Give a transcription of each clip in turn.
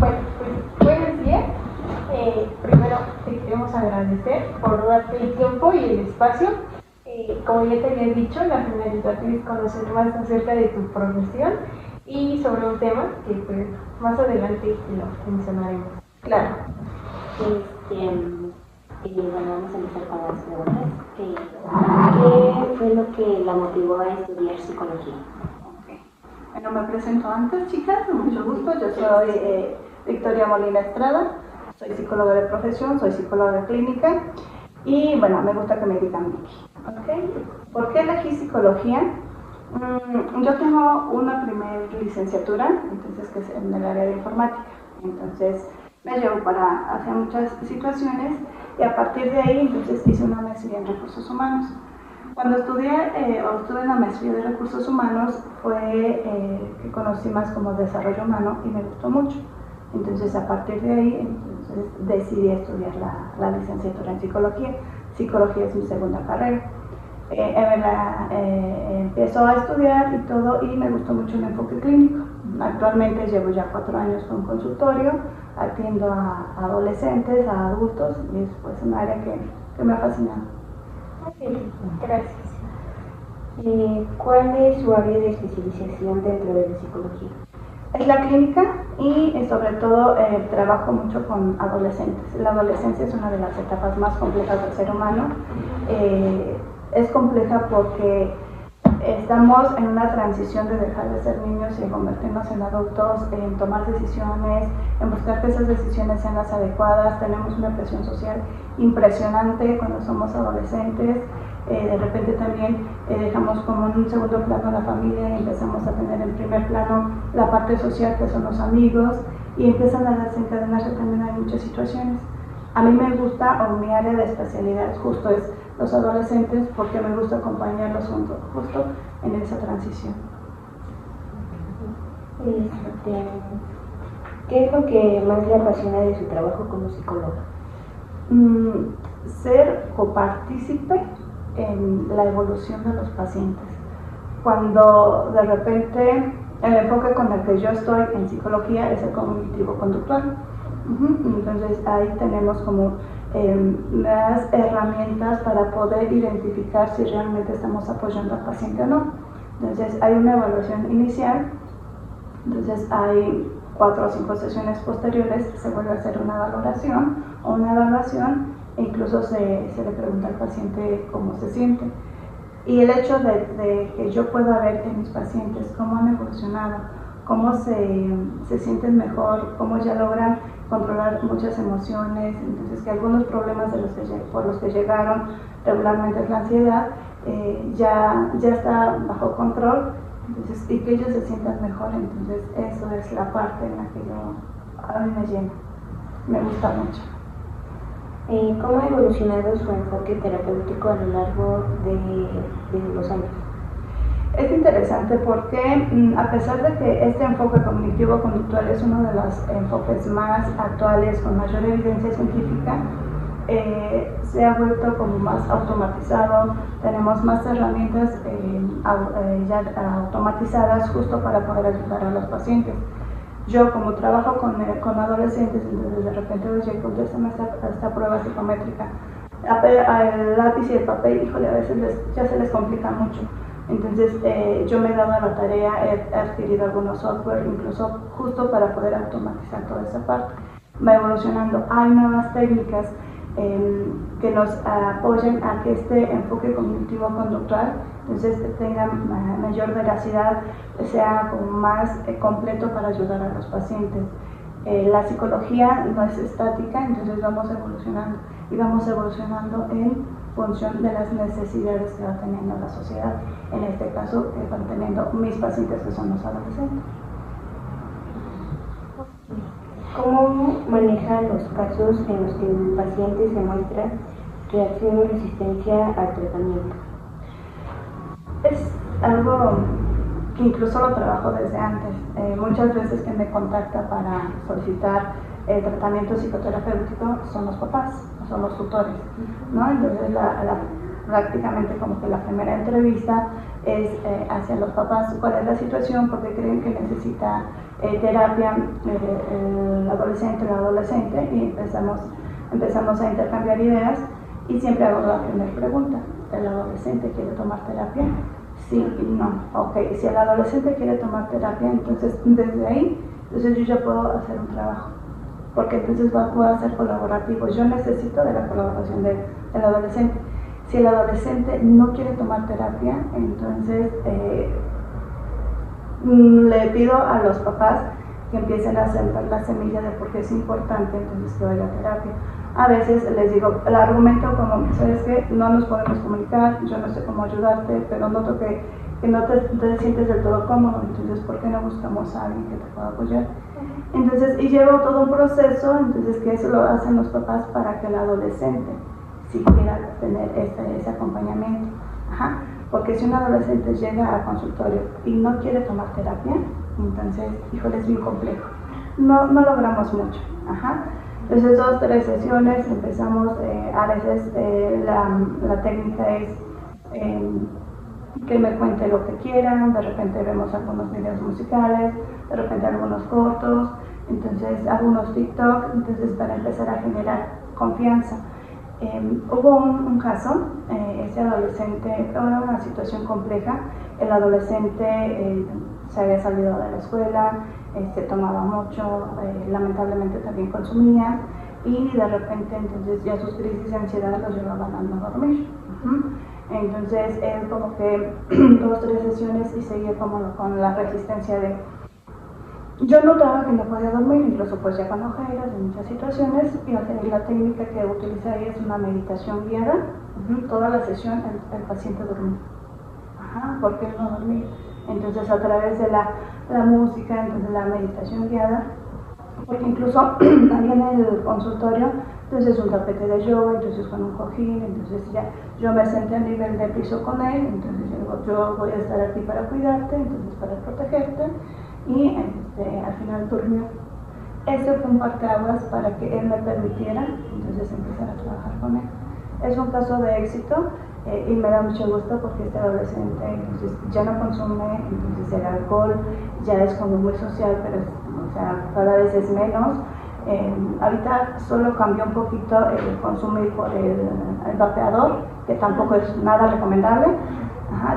Bueno, pues buenos días. Primero te queremos agradecer por darte el tiempo y el espacio. Como ya te había dicho, la finalidad es conocer más acerca de tu profesión y sobre un tema que pues, más adelante lo mencionaremos. Claro. Bueno, vamos a empezar con las preguntas. ¿Qué fue lo que la motivó a estudiar psicología? Okay. Bueno, me presento antes, chicas, con mucho gusto. Yo soy Victoria Molina Estrada, soy psicóloga de profesión, soy psicóloga clínica y bueno, me gusta que me digan Vicky. Okay. ¿Por qué elegí psicología? Yo tengo una primera licenciatura, entonces que es en el área de informática, entonces me llevo hacia muchas situaciones y a partir de ahí entonces hice una maestría en recursos humanos. Cuando estuve en la maestría de recursos humanos fue que conocí más como desarrollo humano y me gustó mucho. Entonces a partir de ahí entonces, decidí estudiar la licenciatura en psicología. Psicología es mi segunda carrera. Empezó a estudiar y todo y me gustó mucho el enfoque clínico. Actualmente llevo ya 4 años con consultorio, atiendo a adolescentes, a adultos y es pues un área que me ha fascinado. Ok, gracias. ¿Cuál es su área de especialización dentro de la psicología? Es la clínica y sobre todo trabajo mucho con adolescentes. La adolescencia es una de las etapas más complejas del ser humano. Es compleja porque estamos en una transición de dejar de ser niños y convertirnos en adultos, en tomar decisiones, en buscar que esas decisiones sean las adecuadas. Tenemos una presión social impresionante cuando somos adolescentes. De repente también dejamos como en un segundo plano la familia y empezamos a tener en primer plano la parte social, que son los amigos, y empiezan a desencadenarse también hay muchas situaciones. A mí me gusta, o mi área de especialidad justo es los adolescentes, porque me gusta acompañarlos justo en esa transición. ¿Qué es lo que más le apasiona de su trabajo como psicóloga? Ser copartícipe en la evolución de los pacientes. Cuando de repente el enfoque con el que yo estoy en psicología es el cognitivo-conductual. Entonces ahí tenemos como las herramientas para poder identificar si realmente estamos apoyando al paciente o no. Entonces hay una evaluación inicial, entonces hay 4 o 5 sesiones posteriores, se vuelve a hacer una valoración o una evaluación e incluso se le pregunta al paciente cómo se siente. Y el hecho de que yo pueda ver en mis pacientes cómo han evolucionado, cómo se sienten mejor, cómo ya logran controlar muchas emociones, entonces que algunos problemas por los que llegaron regularmente es la ansiedad, ya está bajo control, entonces, y que ellos se sientan mejor, entonces eso es la parte en la que a mí me llena, me gusta mucho. ¿Cómo ha evolucionado su enfoque terapéutico a lo largo de los años? Es interesante porque a pesar de que este enfoque cognitivo-conductual es uno de los enfoques más actuales con mayor evidencia científica, se ha vuelto como más automatizado, tenemos más herramientas ya automatizadas justo para poder ayudar a los pacientes. Yo como trabajo con adolescentes, entonces de repente oye, contéstame esta prueba psicométrica, el lápiz y el papel, híjole, a veces ya se les complica mucho. Entonces yo me he dado a la tarea, he adquirido algunos software, incluso justo para poder automatizar toda esa parte. Va evolucionando, hay nuevas técnicas que nos apoyen a que este enfoque cognitivo-conductual entonces tenga mayor veracidad, sea como más completo para ayudar a los pacientes. La psicología no es estática, entonces vamos evolucionando y vamos evolucionando en función de las necesidades que va teniendo la sociedad. En este caso, van teniendo mis pacientes que son los adolescentes. ¿Cómo maneja los casos en los que el paciente se muestra reacción o resistencia al tratamiento? Es algo que incluso lo trabajo desde antes. Muchas veces que me contacta para solicitar tratamiento psicoterapéutico son los papás, son los tutores, ¿no? Entonces prácticamente como que la primera entrevista es hacia los papás, cuál es la situación, porque creen que necesita terapia el adolescente, la adolescente, y empezamos a intercambiar ideas, y siempre hago la primera pregunta: ¿el adolescente quiere tomar terapia? Sí y no. Ok, si el adolescente quiere tomar terapia, entonces desde ahí, entonces yo ya puedo hacer un trabajo, porque entonces voy a ser colaborativo. Yo necesito de la colaboración del adolescente. Si el adolescente no quiere tomar terapia, entonces le pido a los papás que empiecen a sembrar la semilla de por qué es importante entonces que vaya a terapia. A veces les digo, el argumento como, ¿sabes qué? No nos podemos comunicar, yo no sé cómo ayudarte, pero noto que no te sientes del todo cómodo, entonces ¿por qué no buscamos a alguien que te pueda apoyar? Entonces, y llevo todo un proceso, entonces que eso lo hacen los papás para que el adolescente si quiera tener ese acompañamiento. Ajá. Porque si un adolescente llega al consultorio y no quiere tomar terapia, entonces, híjole, es bien complejo. No logramos mucho. Ajá. Entonces, 2, 3 sesiones, empezamos, a veces la técnica es que me cuente lo que quieran, de repente vemos algunos videos musicales, de repente algunos cortos, entonces algunos TikTok, entonces para empezar a generar confianza. Hubo un caso, ese adolescente, era una situación compleja, el adolescente se había salido de la escuela, tomaba mucho, lamentablemente también consumía, y de repente entonces ya sus crisis de ansiedad los llevaban a no dormir. Entonces él como que 2, 3 sesiones y seguía como con la resistencia de... Yo notaba que no podía dormir, incluso pues ya con ojeras en muchas situaciones, y la técnica que utiliza ahí es una meditación guiada. Toda la sesión el paciente dormía. ¿Por qué no dormir? Entonces a través de la música, entonces la meditación guiada, porque incluso ahí en el consultorio, entonces un tapete de yoga, entonces con un cojín, entonces ya yo me senté a nivel de piso con él, entonces yo voy a estar aquí para cuidarte, entonces para protegerte, y al final durmió. Ese fue un parteaguas para que él me permitiera entonces empezar a trabajar con él. Es un caso de éxito, y me da mucho gusto porque este adolescente entonces ya no consume, entonces el alcohol ya es como muy social, pero cada vez es menos. Ahorita solo cambió un poquito el consumir por el vapeador, que tampoco es nada recomendable.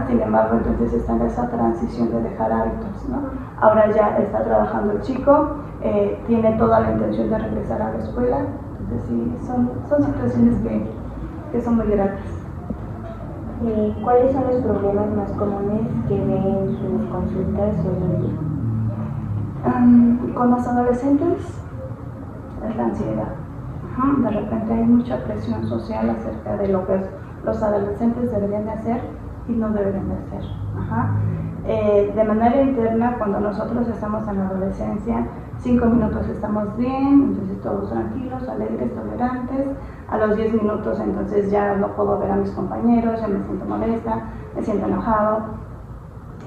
Sin embargo, entonces está en esa transición de dejar hábitos, ¿no? Ahora ya está trabajando el chico, tiene toda la intención de regresar a la escuela, entonces sí, son situaciones que son muy gratas. ¿Cuáles son los problemas más comunes que ven en sus consultas hoy en día? Con los adolescentes es la ansiedad. De repente hay mucha presión social acerca de lo que los adolescentes deberían de hacer y no deberían de hacer. De manera interna, cuando nosotros estamos en la adolescencia, 5 minutos estamos bien, entonces todos tranquilos, alegres, tolerantes. A los 10 minutos entonces ya no puedo ver a mis compañeros, ya me siento molesta, me siento enojado.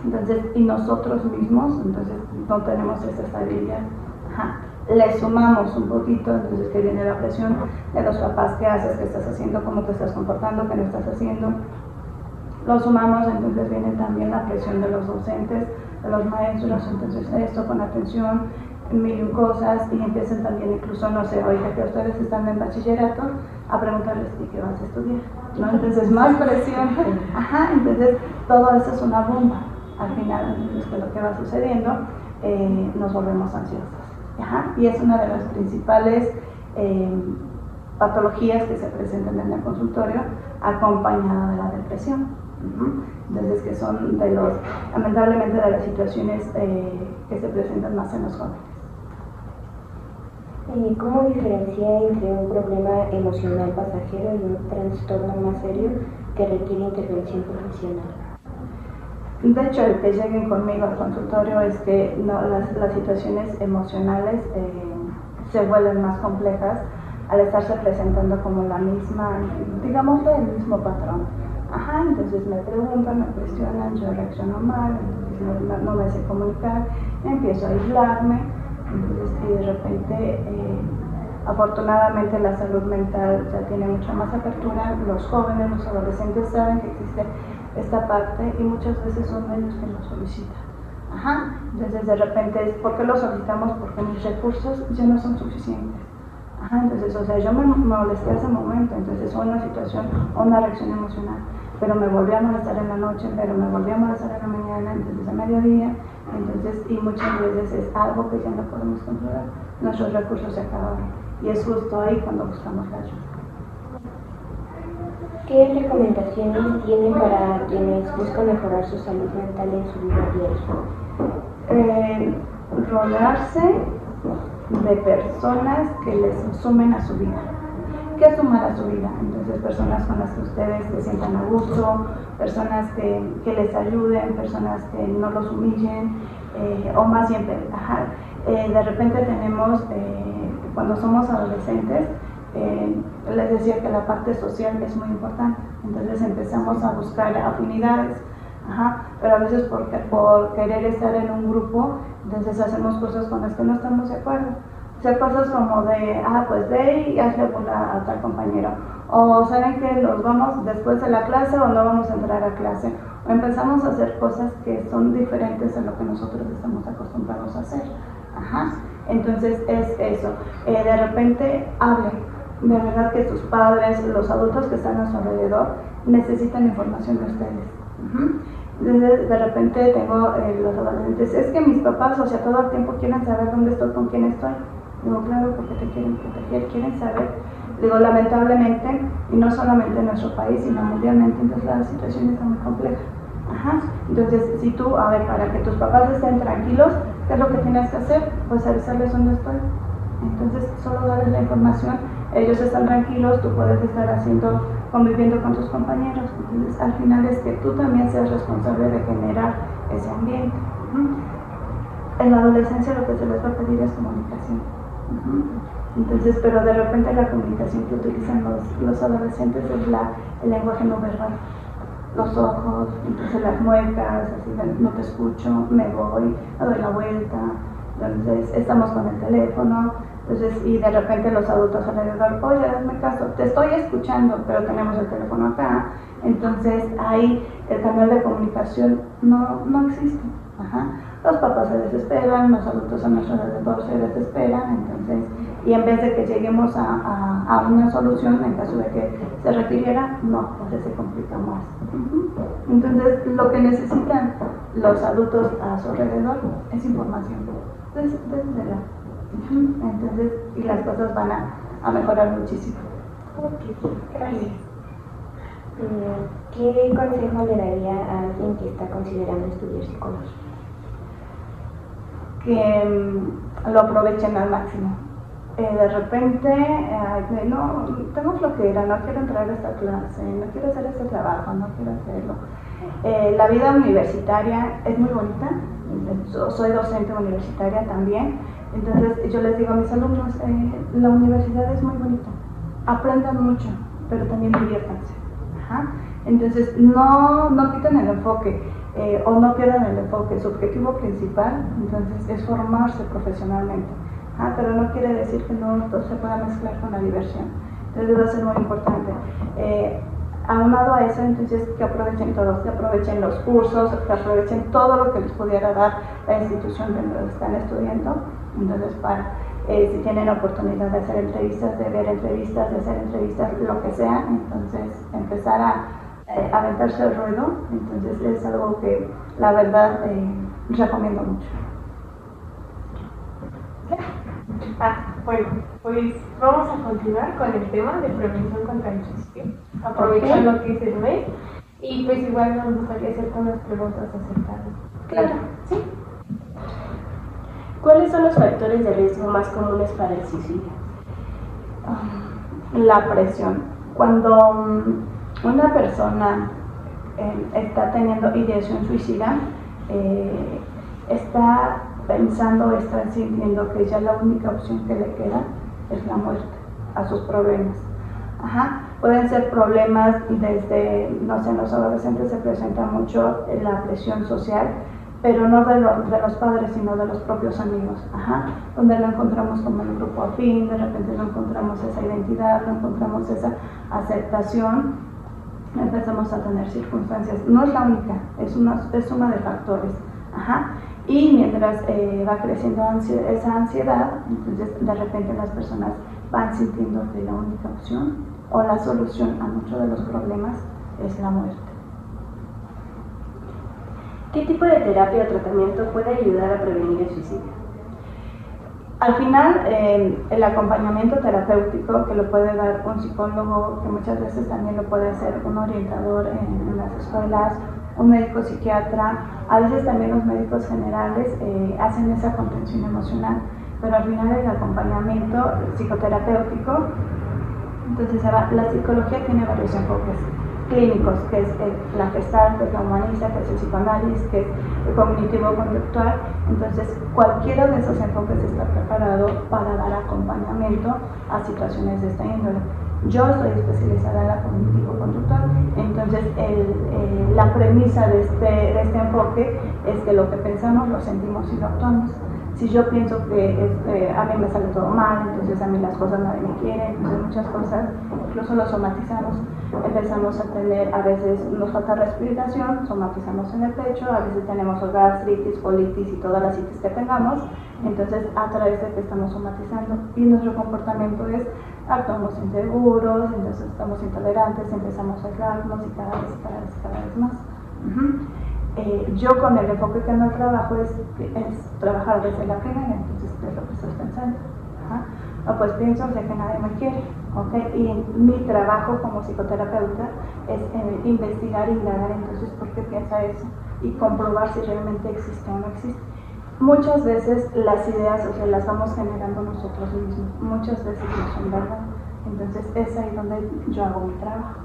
Entonces, y nosotros mismos, entonces no tenemos esa estabilidad. Le sumamos un poquito, entonces que viene la presión de los papás: ¿qué haces? ¿Qué estás haciendo? ¿Cómo te estás comportando? ¿Qué no estás haciendo? Lo sumamos, entonces viene también la presión de los docentes, de los maestros, entonces esto con atención, mil cosas, y empiezan también incluso, no sé, oiga, que ustedes están en bachillerato, a preguntarles: ¿y qué vas a estudiar? ¿No? Entonces más presión, entonces todo eso es una bomba. Al final, entonces, que lo que va sucediendo, nos volvemos ansiosos. Y es una de las principales patologías que se presentan en el consultorio, acompañada de la depresión. Entonces, que son lamentablemente de las situaciones que se presentan más en los jóvenes. ¿Cómo diferencia entre un problema emocional pasajero y un trastorno más serio que requiere intervención profesional? De hecho, el que lleguen conmigo al consultorio es que las situaciones emocionales se vuelven más complejas al estarse presentando como la misma, digámosle, el mismo patrón. Entonces me preguntan, me cuestionan, yo reacciono mal, entonces no me sé comunicar, empiezo a aislarme, entonces y de repente Afortunadamente la salud mental ya tiene mucha más apertura, los jóvenes, los adolescentes saben que existe esta parte y muchas veces son ellos quienes lo solicitan. Ajá. Entonces de repente, ¿por qué lo solicitamos? Porque mis recursos ya no son suficientes. Ajá. Entonces, o sea, yo me molesté ese momento, entonces fue una situación o una reacción emocional, pero me volví a molestar en la noche, pero me volví a molestar en la mañana, entonces a mediodía, entonces, y muchas veces es algo que ya no podemos controlar, nuestros recursos se acabaron, y es justo ahí cuando buscamos la ayuda. ¿Qué recomendaciones tiene para quienes buscan mejorar su salud mental en su vida diaria? Rodearse de personas que les sumen a su vida. ¿Qué sumar a su vida? Entonces, personas con las que ustedes se sientan a gusto, personas que les ayuden, personas que no los humillen, o más bien, de repente tenemos, cuando somos adolescentes, les decía que la parte social es muy importante, entonces empezamos a buscar afinidades, pero a veces por querer estar en un grupo, entonces hacemos cosas con las que no estamos de acuerdo. O sea, cosas como de, pues ve y hazle burla a tal compañero, o saben que nos vamos después de la clase o no vamos a entrar a clase, o empezamos a hacer cosas que son diferentes a lo que nosotros estamos acostumbrados a hacer. Entonces es eso, de repente hablen, de verdad que sus padres, los adultos que están a su alrededor necesitan información de ustedes. Entonces, de repente tengo los adolescentes, es que mis papás, o sea, todo el tiempo quieren saber dónde estoy, con quién estoy. Digo, claro, porque te quieren proteger, quieren saber. Digo, lamentablemente, y no solamente en nuestro país, sino mundialmente, entonces la situación está muy compleja. Entonces, si tú, para que tus papás estén tranquilos, ¿qué es lo que tienes que hacer? Pues avisarles dónde estoy. Entonces, solo darles la información, ellos están tranquilos, tú puedes estar conviviendo con tus compañeros. Entonces, al final es que tú también seas responsable de generar ese ambiente. En la adolescencia lo que se les va a pedir es comunicación. Entonces, pero de repente la comunicación que utilizan los adolescentes es el lenguaje no verbal. Los ojos, entonces las muecas, así de, no te escucho, me voy, me doy la vuelta, entonces estamos con el teléfono, entonces, y de repente los adultos alrededor, oye, hazme caso, te estoy escuchando, pero tenemos el teléfono acá, entonces ahí el canal de comunicación no existe. Los papás se desesperan, los adultos a nuestro alrededor se desesperan, entonces, y en vez de que lleguemos a una solución, en caso de que se requiriera, no, pues se complica más. Entonces, lo que necesitan los adultos a su alrededor es información. Entonces, y las cosas van a mejorar muchísimo. Gracias. ¿Qué consejo le daría a alguien que está considerando estudiar psicología? Que lo aprovechen al máximo. De repente, no, tengo flojera, no quiero entrar a esta clase, no quiero hacer este trabajo, no quiero hacerlo. La vida universitaria es muy bonita, soy docente universitaria también, entonces yo les digo a mis alumnos, la universidad es muy bonita, aprendan mucho, pero también diviértanse. Entonces no quiten el enfoque. O no pierdan el enfoque, su objetivo principal entonces es formarse profesionalmente, pero no quiere decir que no se pueda mezclar con la diversión, entonces va a ser muy importante. Aunado a eso, entonces que aprovechen todos, que aprovechen los cursos, que aprovechen todo lo que les pudiera dar la institución donde están estudiando, entonces si tienen oportunidad de hacer entrevistas, de ver entrevistas, de hacer entrevistas, lo que sea, entonces empezar a aventarse el ruedo, entonces es algo que la verdad recomiendo mucho. Bueno, pues vamos a continuar con el tema de prevención contra el suicidio, aprovechando que es el mes, y pues igual nos gustaría hacerte unas preguntas acerca de. Claro. ¿Sí? ¿Cuáles son los factores de riesgo más comunes para el suicidio? La presión. Cuando una persona está teniendo ideación suicida, está pensando, está sintiendo que ya la única opción que le queda es la muerte a sus problemas. Pueden ser problemas desde, no sé, en los adolescentes se presenta mucho la presión social, pero no de los padres, sino de los propios amigos, donde no encontramos como el grupo afín, de repente no encontramos esa identidad, no encontramos esa aceptación, empezamos a tener circunstancias. No es la única, es suma de factores. Y mientras va creciendo esa ansiedad, entonces de repente las personas van sintiendo que la única opción o la solución a muchos de los problemas es la muerte. ¿Qué tipo de terapia o tratamiento puede ayudar a prevenir el suicidio? Al final, el acompañamiento terapéutico que lo puede dar un psicólogo, que muchas veces también lo puede hacer un orientador en las escuelas, un médico psiquiatra, a veces también los médicos generales hacen esa contención emocional, pero al final el acompañamiento psicoterapéutico, entonces la psicología tiene varios enfoques clínicos, que es la Gestalt, que es la humanista, que es el psicoanálisis, que es el cognitivo-conductual. Entonces cualquiera de esos enfoques está preparado para dar acompañamiento a situaciones de esta índole. Yo estoy especializada en la cognitivo-conductual, entonces la premisa de este enfoque es que lo que pensamos lo sentimos y lo actuamos. Si yo pienso que a mí me sale todo mal, entonces a mí las cosas nadie me quiere, entonces muchas cosas, incluso lo somatizamos, empezamos a tener, a veces nos falta respiración, somatizamos en el pecho, a veces tenemos gastritis, colitis y todas las itis que tengamos, entonces a través de que estamos somatizando y nuestro comportamiento es, actuamos inseguros, entonces estamos intolerantes, empezamos a aislarnos y cada vez más. Yo con el enfoque que no trabajo es trabajar desde la primera, entonces ¿qué es lo que estoy pensando? Pues pienso de que nadie me quiere, y mi trabajo como psicoterapeuta es investigar e indagar entonces por qué piensa eso y comprobar si realmente existe o no existe. Muchas veces las ideas, las vamos generando nosotros mismos, muchas veces no son verdad, entonces es ahí donde yo hago mi trabajo.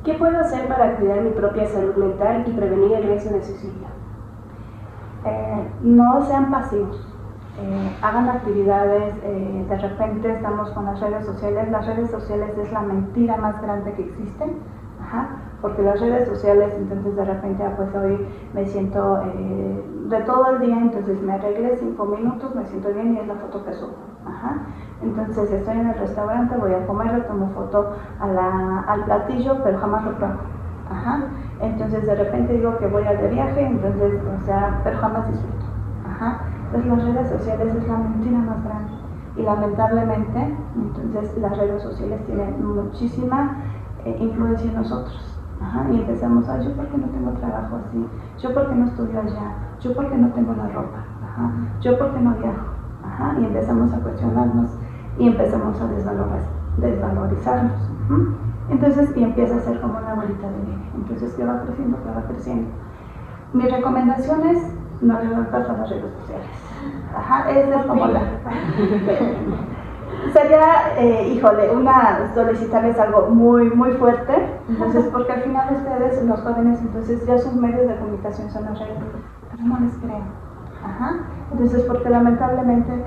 ¿Qué puedo hacer para cuidar mi propia salud mental y prevenir el riesgo de suicidio? No sean pasivos, hagan actividades, de repente estamos con las redes sociales es la mentira más grande que existe, porque las redes sociales, entonces de repente, pues hoy me siento de todo el día, entonces me arreglé 5 minutos, me siento bien y es la foto que subo. Entonces estoy en el restaurante, voy a comer, le tomo foto al platillo, pero jamás lo pruebo. Entonces de repente digo que voy de viaje, entonces, pero jamás disfruto. Entonces las redes sociales es la mentira más grande. Y lamentablemente, entonces las redes sociales tienen muchísima influencia en nosotros. Y empezamos a, yo por qué no tengo trabajo así, yo por qué no estudio allá, yo por qué no tengo la ropa, yo por qué no viajo. Y empezamos a cuestionarnos y empezamos a desvalorizarnos. Entonces, y empieza a ser como una bolita de nieve. Entonces, que va creciendo. Mi recomendación es no le hagan caso a las redes sociales. Esa es como la... Sería, solicitarles algo muy, muy fuerte. Entonces, porque al final ustedes, los jóvenes, entonces ya sus medios de comunicación son las redes, pero no les creo. Entonces, porque lamentablemente,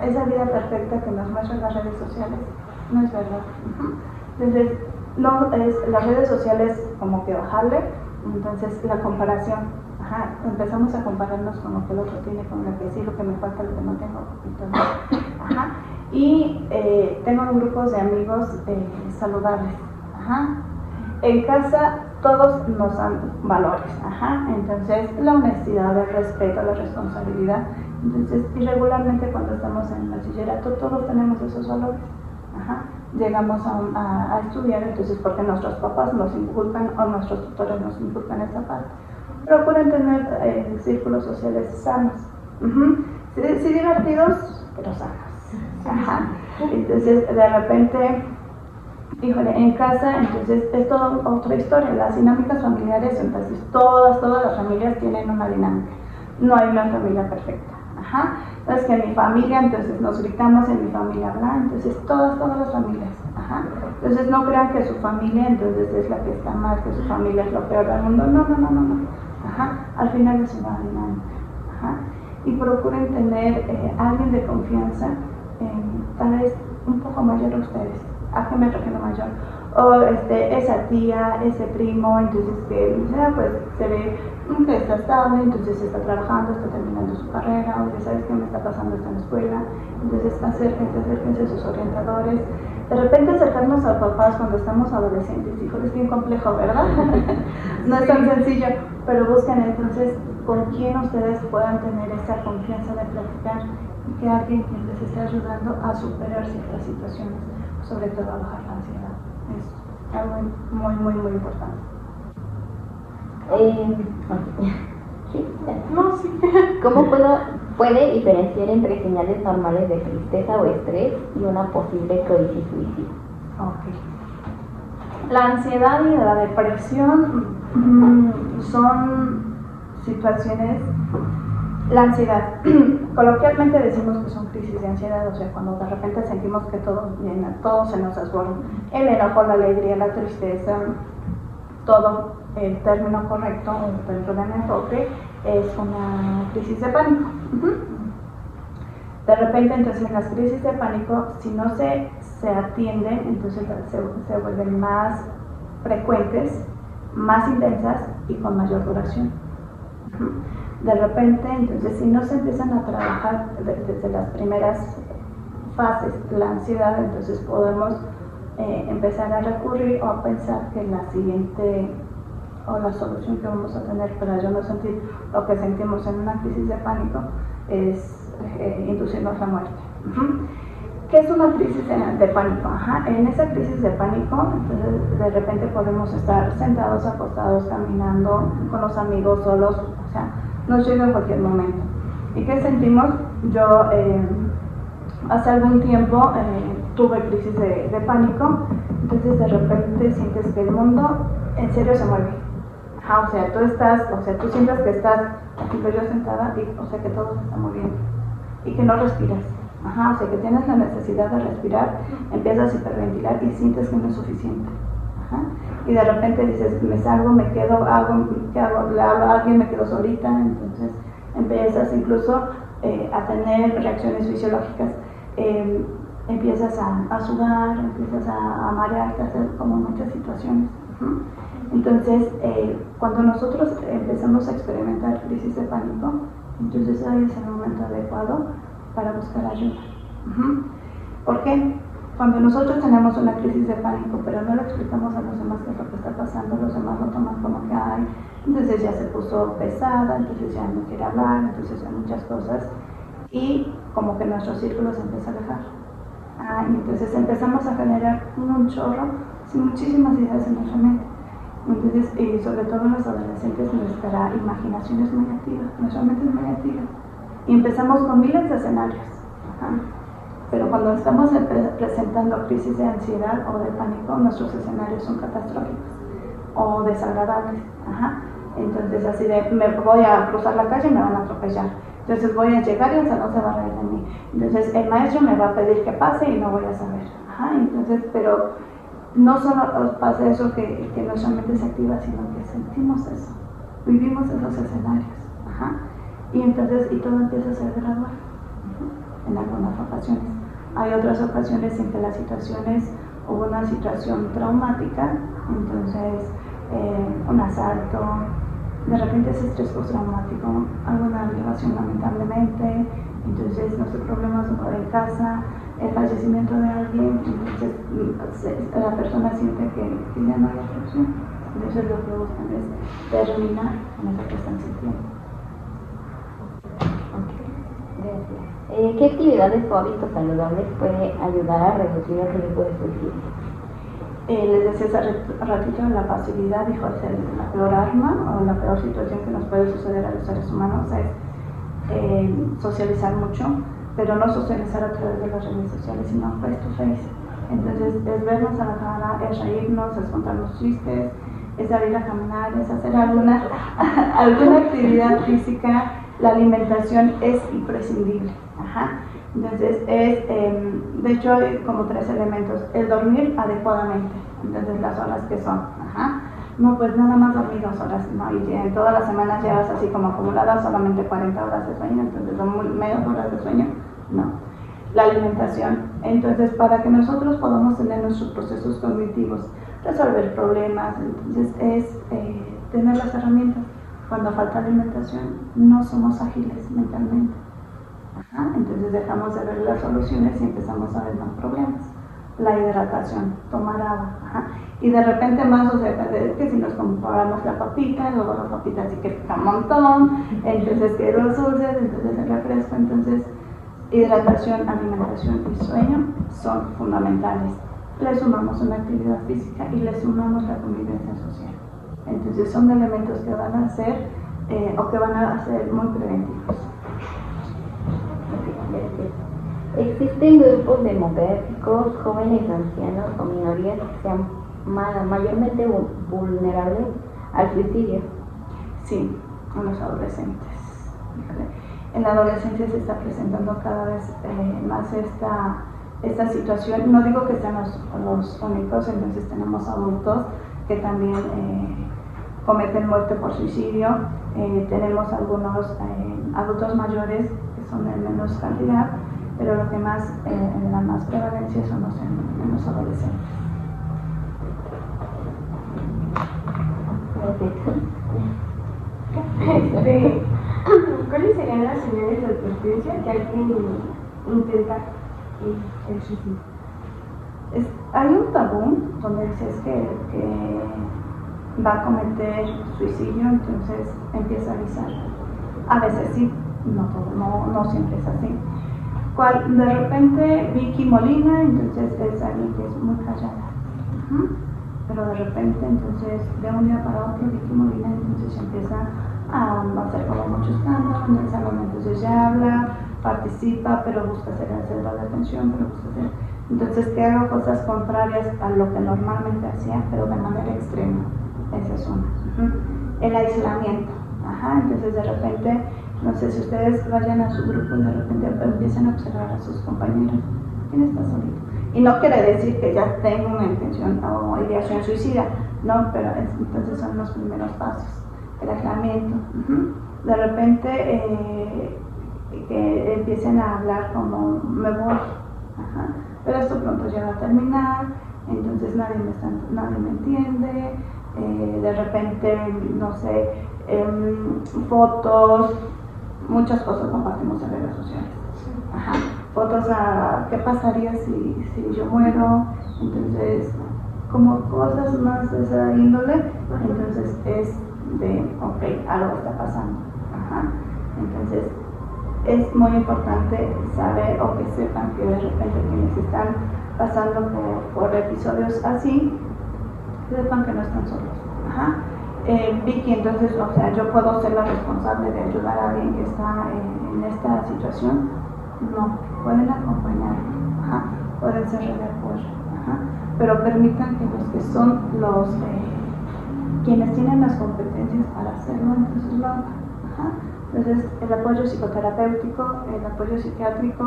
esa vida perfecta que nos muestran las redes sociales no es verdad. Entonces, no es las redes sociales como que bajarle, entonces la comparación, empezamos a compararnos con lo que el otro tiene, con lo que sí, lo que me falta, lo que no tengo, entonces, y tengo grupos de amigos saludables, en casa todos nos dan valores, entonces la honestidad, el respeto, la responsabilidad, entonces y regularmente cuando estamos en el bachillerato todos tenemos esos valores, llegamos a estudiar, entonces porque nuestros papás nos inculcan o nuestros tutores nos inculcan esa parte, procuren tener círculos sociales sanos, sí divertidos, pero sanos, entonces de repente en casa, entonces es toda otra historia, las dinámicas familiares, entonces todas las familias tienen una dinámica, no hay una familia perfecta, entonces que en mi familia, entonces nos gritamos, en mi familia habla, entonces todas las familias, entonces no crean que su familia entonces es la que está mal, que su familia es lo peor del mundo, no, al final es una dinámica, y procuren tener alguien de confianza, tal vez un poco mayor a ustedes. ¿A qué me refiero mayor? O esa tía, ese primo, entonces que pues se ve que está estable, entonces está trabajando, está terminando su carrera, oye, ¿sabes qué me está pasando esto en la escuela? Entonces acérquense a sus orientadores. De repente acercarnos a papás cuando estamos adolescentes, híjole, es bien complejo, ¿verdad? No es tan sencillo, pero busquen entonces con quién ustedes puedan tener esa confianza de platicar y que alguien quien les esté ayudando a superar ciertas situaciones, sobre todo a bajar la ansiedad. Es algo muy importante. Sí. No, sí. ¿Cómo puede diferenciar entre señales normales de tristeza o estrés y una posible crisis suicida? Ok. La ansiedad y la depresión son situaciones. La ansiedad, coloquialmente decimos que son crisis de ansiedad, o sea, cuando de repente sentimos que todo se nos desborda, el enojo, la alegría, la tristeza, todo. El término correcto dentro del enfoque es una crisis de pánico. De repente, entonces, las crisis de pánico, si no se atienden, entonces se vuelven más frecuentes, más intensas y con mayor duración. De repente, entonces, si no se empiezan a trabajar desde las primeras fases de la ansiedad, entonces podemos empezar a recurrir o a pensar que la siguiente o la solución que vamos a tener para yo no sentir lo que sentimos en una crisis de pánico es inducirnos la muerte. ¿Qué es una crisis de pánico? En esa crisis de pánico, entonces, de repente podemos estar sentados, acostados, caminando, con los amigos, solos, o sea, nos llega en cualquier momento. ¿Y qué sentimos? Yo hace algún tiempo tuve crisis de pánico, entonces de repente sientes que el mundo en serio se mueve. O sea, tú sientes que estás aquí yo sentada y, o sea, que todo se está moviendo y que no respiras. O sea, que tienes la necesidad de respirar, empiezas a hiperventilar y sientes que no es suficiente. Y de repente dices, me salgo, me quedo, ¿qué hago? Le hablo a alguien, me quedo solita, entonces empiezas incluso a tener reacciones fisiológicas. Empiezas a sudar, empiezas a marearte, a hacer como muchas situaciones. Entonces, cuando nosotros empezamos a experimentar crisis de pánico, entonces ahí es el momento adecuado para buscar ayuda. ¿Por qué? Cuando nosotros tenemos una crisis de pánico, pero no le explicamos a los demás qué es lo que está pasando, los demás lo toman como que hay, entonces ya se puso pesada, entonces ya no quiere hablar, entonces hay muchas cosas, y como que nuestro círculo se empieza a alejar. Y entonces empezamos a generar un chorro, muchísimas ideas en nuestra mente. Entonces, sobre todo en los adolescentes, nuestra imaginación es muy activa, nuestra mente es muy activa. Y empezamos con miles de escenarios. Pero cuando estamos presentando crisis de ansiedad o de pánico, nuestros escenarios son catastróficos o desagradables. Entonces, así de, me voy a cruzar la calle y me van a atropellar. Entonces voy a llegar y el salón se va a reír de mí. Entonces el maestro me va a pedir que pase y no voy a saber. Entonces, pero no solo pasa eso que nuestra mente se activa, sino que sentimos eso, vivimos esos escenarios. Y entonces, y todo empieza a ser gradual en algunas ocasiones. Hay otras ocasiones en que las situaciones, hubo una situación traumática, entonces un asalto, de repente ese estrés postraumático, alguna violación lamentablemente, entonces nuestros problemas en casa, el fallecimiento de alguien, entonces la persona siente que ya no hay otra opción. Entonces lo que buscan es terminar con eso que están sintiendo. Gracias. ¿Qué actividades o hábitos saludables puede ayudar a reducir el riesgo de suicidio? Les decía hace ratito, la pasividad, dijo, es la peor arma o la peor situación que nos puede suceder a los seres humanos es socializar mucho, pero no socializar a través de las redes sociales, sino face to face. Entonces es vernos a la cara, es reírnos, es contarnos chistes, es salir a caminar, es hacer alguna actividad física. La alimentación es imprescindible. Entonces es, de hecho hay como 3 elementos. El dormir adecuadamente, entonces las horas que son. No, pues nada más dormir 2 horas, ¿no? Y en todas las semanas llevas así como acumuladas solamente 40 horas de sueño, entonces son menos horas de sueño, no. La alimentación, entonces para que nosotros podamos tener nuestros procesos cognitivos, resolver problemas, entonces es tener las herramientas. Cuando falta alimentación, no somos ágiles mentalmente. Ajá, entonces dejamos de ver las soluciones y empezamos a ver más problemas. La hidratación, tomar agua. Ajá. Y de repente más, o sea, que si nos compramos la papita, luego la papita así que pica un montón, entonces que los dulces, entonces el refresco, entonces hidratación, alimentación y sueño son fundamentales. Le sumamos una actividad física y le sumamos la convivencia social. Entonces son elementos que van a ser o que van a ser muy preventivos. ¿Existen grupos demográficos, jóvenes, ancianos o minorías que sean mayormente vulnerables al suicidio? Sí, a los adolescentes. En la adolescencia se está presentando cada vez más esta situación. No digo que sean los únicos, entonces tenemos adultos que también cometen muerte por suicidio. Tenemos algunos adultos mayores que son en menos cantidad, pero lo que más, la más prevalencia son en los adolescentes. ¿Cuáles serían las señales de advertencia que alguien intenta el suicidio? Hay un tabú donde dices que va a cometer suicidio, entonces empieza a avisar. A veces sí, no siempre es así. De repente Vicky Molina, entonces es alguien que es muy callada. Pero de repente, entonces, de un día para otro, Vicky Molina entonces empieza a hacer como mucho escándalo, en el salón entonces ya habla, participa, pero busca ser el centro de atención, entonces que haga cosas contrarias a lo que normalmente hacía, pero de manera extrema. Esa es una. El aislamiento. Entonces de repente, no sé si ustedes vayan a su grupo y de repente empiezan a observar a sus compañeros. ¿Quién está solito? Y no quiere decir que ya tenga una intención o ideación suicida, no, pero entonces son los primeros pasos. El aislamiento. De repente que empiecen a hablar como me voy, pero esto pronto ya va a terminar, entonces nadie me entiende, de repente, no sé, fotos, muchas cosas compartimos en redes sociales. Fotos a qué pasaría si yo muero, entonces como cosas más de esa índole, entonces es de, ok, algo está pasando. Entonces es muy importante saber o que sepan que de repente quienes están pasando por episodios así, sepan que no están solos. Vicky, entonces, o sea, yo puedo ser la responsable de ayudar a alguien que está en esta situación. No, pueden acompañar, pueden ser red de apoyo, pero permitan que los que son los quienes tienen las competencias para hacerlo, entonces lo hagan. Entonces, el apoyo psicoterapéutico, el apoyo psiquiátrico,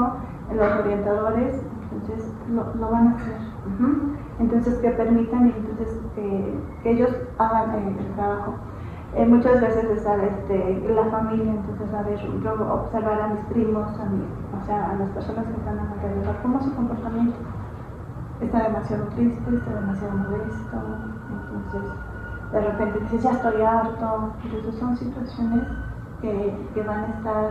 los orientadores, entonces lo van a hacer. Entonces, que permitan y entonces que ellos hagan el trabajo. Muchas veces está la familia, entonces a ver, yo observar a mis primos, a las personas que están a mi alrededor, cómo es su comportamiento. Está demasiado triste, está demasiado molesto, entonces de repente dices, ya estoy harto. Entonces son situaciones que van a estar,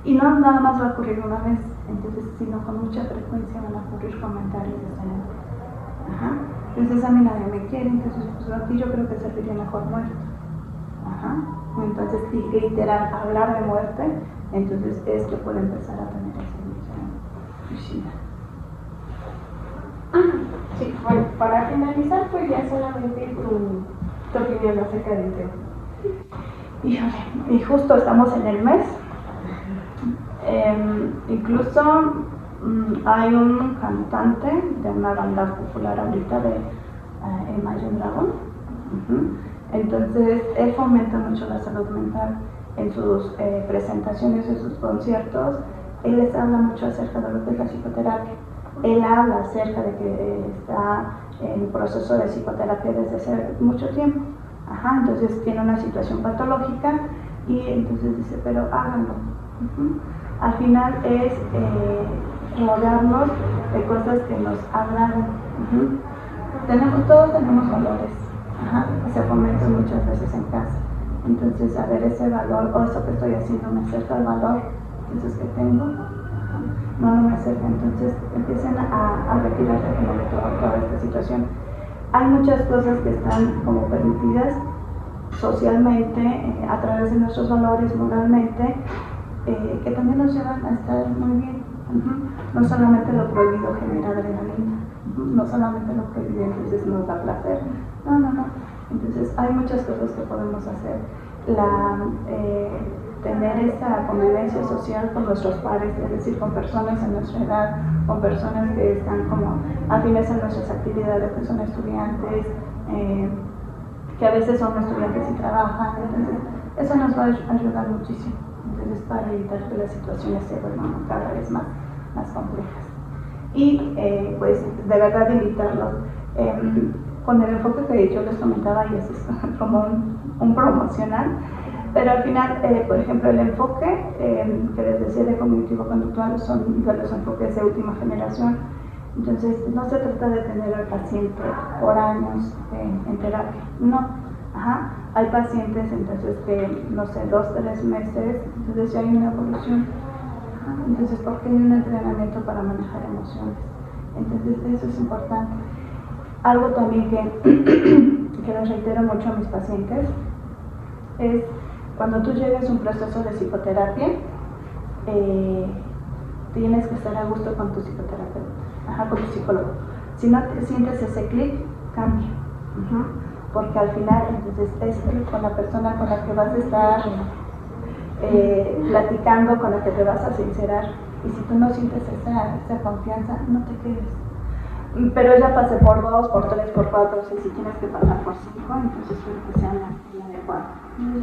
y no nada más va a ocurrir una vez, entonces, sino con mucha frecuencia van a ocurrir comentarios de esa manera. Entonces a mí nadie me quiere, entonces pues aquí yo creo que serviría mejor muerto. Entonces, literal, hablar de muerte, entonces es que puede empezar a tener esa suicida. Sí, bueno, para finalizar, pues ya solamente tu opinión acerca del tema. Y justo estamos en el mes. Incluso hay un cantante de una banda popular ahorita de Imagine Dragon. Entonces, él fomenta mucho la salud mental en sus presentaciones, en sus conciertos. Él les habla mucho acerca de lo que es la psicoterapia. Él habla acerca de que está en proceso de psicoterapia desde hace mucho tiempo. Entonces tiene una situación patológica y entonces dice, pero háganlo. Al final es rodearnos de cosas que nos agradan. Todos tenemos valores. Se fomentan muchas veces en casa. Entonces, a ver, ese valor o eso que estoy haciendo me acerca al valor entonces que tengo, no me acerca, entonces empiecen a retirarse como de toda esta situación. Hay muchas cosas que están como permitidas socialmente, a través de nuestros valores, moralmente, que también nos llevan a estar muy bien. No solamente lo prohibido genera adrenalina, no solamente lo prohibido entonces nos da placer, no. Entonces hay muchas cosas que podemos hacer. Tener esa convivencia social con nuestros pares, es decir, con personas en nuestra edad, con personas que están como afines a nuestras actividades, que son estudiantes, que a veces son estudiantes y trabajan, entonces eso nos va a ayudar muchísimo, entonces para evitar que las situaciones se vuelvan cada vez más complejas. Y pues de verdad invitarlos, con el enfoque que yo les comentaba, y eso es como un promocional, pero al final, por ejemplo, el enfoque que les decía de cognitivo-conductual son de los enfoques de última generación. Entonces, no se trata de tener al paciente por años en terapia, no. Hay pacientes entonces que, no sé, 2, 3 meses, entonces ya hay una evolución. Entonces, porque hay un entrenamiento para manejar emociones. Entonces, eso es importante. Algo también que les reitero mucho a mis pacientes es cuando tú llegues a un proceso de psicoterapia, tienes que estar a gusto con tu psicoterapeuta, con tu psicólogo. Si no te sientes ese clic, cambia. Porque al final, entonces, es con la persona con la que vas a estar platicando, con la que te vas a sincerar. Y si tú no sientes esa confianza, no te quedes. Pero ya pasé por 2, por 3, por 4, y si tienes que pasar por 5, entonces espero que sea la adecuada.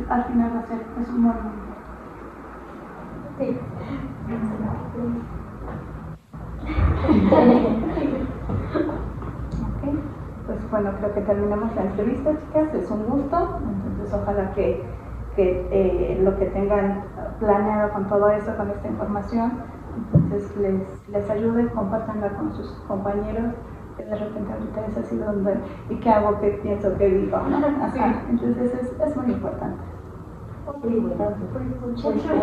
Al final va a ser un buen momento. Sí. Ok, pues bueno, creo que terminamos la entrevista, chicas, es un gusto, entonces ojalá que lo que tengan planeado con todo eso, con esta información, entonces les ayude, compártanla con sus compañeros, que de repente ahorita es así donde, ¿y qué hago? ¿Qué pienso? ¿Qué digo? Entonces es muy importante. Muchas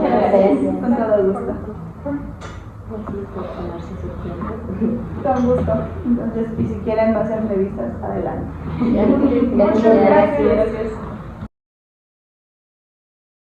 gracias. Con todo gusto. Con gusto. Entonces, y si quieren más entrevistas, adelante. Muchas gracias.